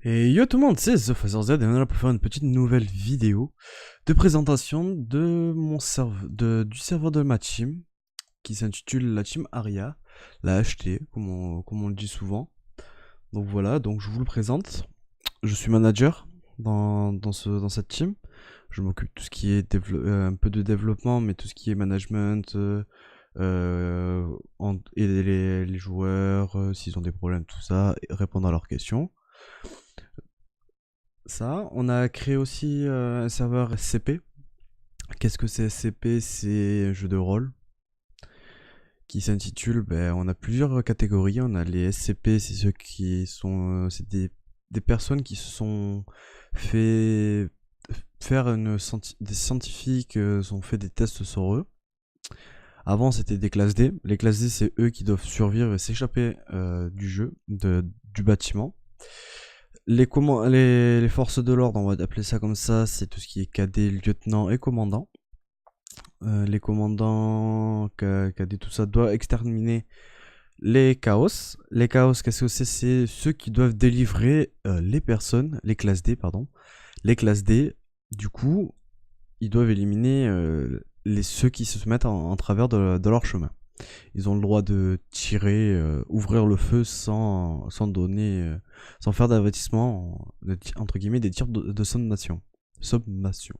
Et yo tout le monde, c'est ThePhazerZ et on est là pour faire une petite nouvelle vidéo de présentation de mon du serveur de ma team qui s'intitule la team Aria, la HT comme on le dit souvent. Donc voilà, donc je vous le présente. Je suis manager dans cette team. Je m'occupe de tout ce qui est un peu de développement, mais tout ce qui est management, aider les joueurs s'ils ont des problèmes, tout ça, et répondre à leurs questions. Ça, on a créé aussi un serveur SCP. Qu'est-ce que c'est SCP? C'est un jeu de rôle qui s'intitule, on a plusieurs catégories. On a les SCP, c'est ceux qui sont, c'est des personnes qui se sont fait faire des scientifiques ont fait des tests sur eux. Avant, c'était des classes D. Les classes D, c'est eux qui doivent survivre et s'échapper du jeu, du bâtiment. Les forces de l'ordre, on va appeler ça comme ça, c'est tout ce qui est cadet, lieutenant et commandant. Les commandants, cadet, tout ça, doivent exterminer les chaos. Les chaos, qu'est-ce que c'est? C'est ceux qui doivent délivrer les personnes, les classes D, pardon. Les classes D, du coup, ils doivent éliminer ceux qui se mettent en travers de leur chemin. Ils ont le droit de tirer, ouvrir le feu sans donner, sans faire d'avertissement, entre guillemets, des tirs de sommation. Sommation.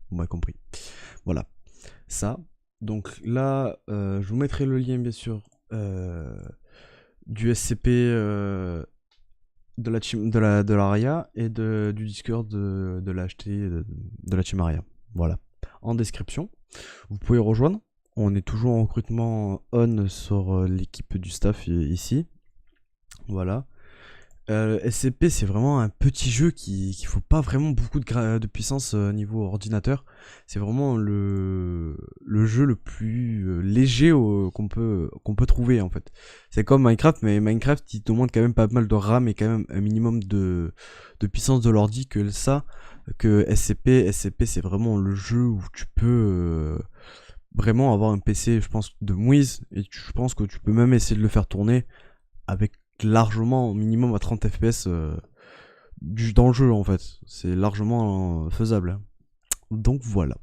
Vous m'avez compris. Voilà. Ça. Donc là, je vous mettrai le lien, bien sûr, du SCP de la team, de l'ARIA et du Discord de l'HT de la team ARIA. Voilà. En description. Vous pouvez rejoindre. On est toujours en recrutement on sur l'équipe du staff ici. Voilà. SCP, c'est vraiment un petit jeu qui faut pas vraiment beaucoup de puissance niveau ordinateur. C'est vraiment le jeu le plus léger qu'on peut trouver en fait. C'est comme Minecraft, mais Minecraft il demande quand même pas mal de RAM et quand même un minimum de puissance de l'ordi que SCP c'est vraiment le jeu où tu peux vraiment avoir un PC, je pense, de mouise, et je pense que tu peux même essayer de le faire tourner avec largement au minimum à 30 fps dans le jeu en fait. C'est largement faisable. Donc voilà.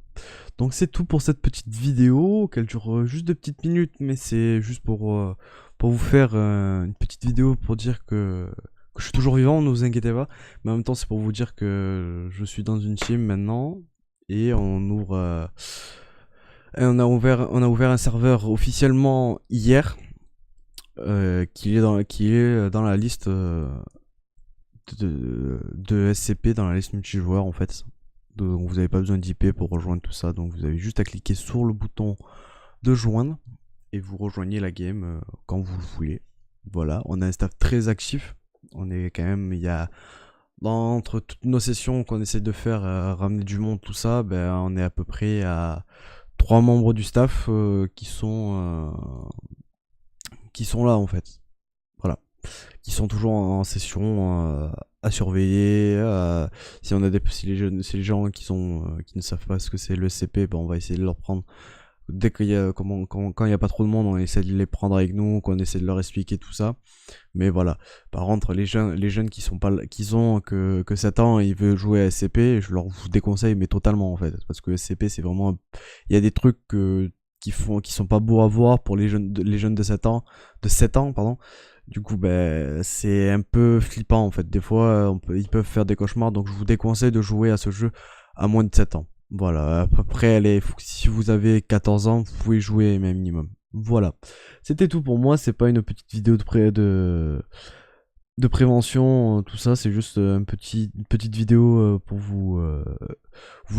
Donc c'est tout pour cette petite vidéo, qu'elle dure juste 2 petites minutes, mais c'est juste pour vous faire une petite vidéo pour dire que je suis toujours vivant, ne vous inquiétez pas. Mais en même temps c'est pour vous dire que je suis dans une team maintenant, et on ouvre... et on a ouvert un serveur officiellement hier, qui est dans la liste de SCP, dans la liste multijoueur en fait. Donc vous n'avez pas besoin d'IP pour rejoindre tout ça, donc vous avez juste à cliquer sur le bouton de joindre et vous rejoignez la game quand vous le voulez. Voilà, on a un staff très actif. On est quand même, il y a entre toutes nos sessions qu'on essaie de faire, ramener du monde, tout ça, on est à peu près à 3 membres du staff qui sont là en fait. Voilà. Qui sont toujours en session à surveiller. Si les gens qui ne savent pas ce que c'est le SCP, on va essayer de leur prendre. Dès qu'il y a, quand il n'y a pas trop de monde, on essaie de les prendre avec nous, qu'on essaie de leur expliquer tout ça. Mais voilà. Par contre, les jeunes qui sont pas, qui ont que 7 ans, ils veulent jouer à SCP, je leur vous déconseille, mais totalement en fait. Parce que SCP, c'est vraiment, il y a des trucs qui sont pas beaux à voir pour les jeunes de 7 ans, pardon. Du coup, c'est un peu flippant en fait. Des fois, ils peuvent faire des cauchemars, donc je vous déconseille de jouer à ce jeu à moins de 7 ans. Voilà, à peu près, si vous avez 14 ans, vous pouvez jouer même minimum. Voilà. C'était tout pour moi, c'est pas une petite vidéo de prévention, tout ça, c'est juste une petite vidéo pour vous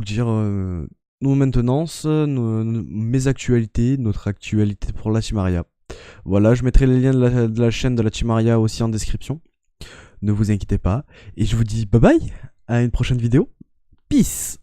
dire nos maintenances, mes actualités, notre actualité pour la Team. Voilà, je mettrai les liens de la chaîne de la Team aussi en description. Ne vous inquiétez pas. Et je vous dis bye bye, à une prochaine vidéo. Peace!